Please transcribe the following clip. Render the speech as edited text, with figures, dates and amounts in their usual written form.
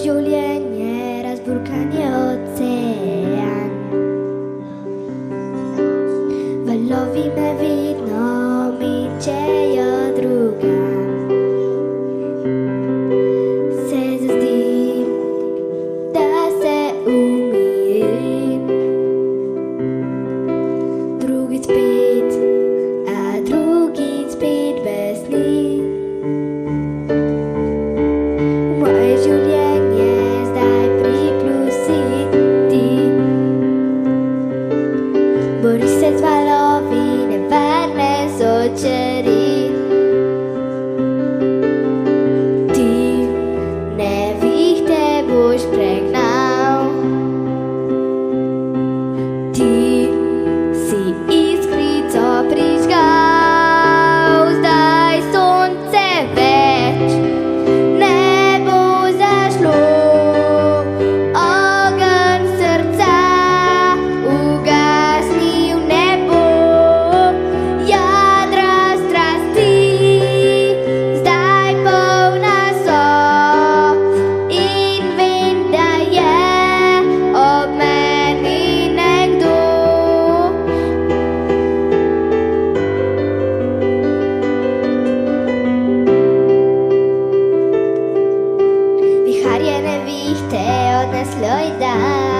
življenje razburkan je ocean. Valovi me vidno mičejo drugam. Se zazdi, da se umirim. Drugič spet, a drugič spet bez sni. Moje življenje zdaj priplusiti. Bori se z valovi nevarne zočeri. Ti nevihte boš pregnal. Ti si iskrico prižgal. Zdaj sonce več nevihte odneslo i dan.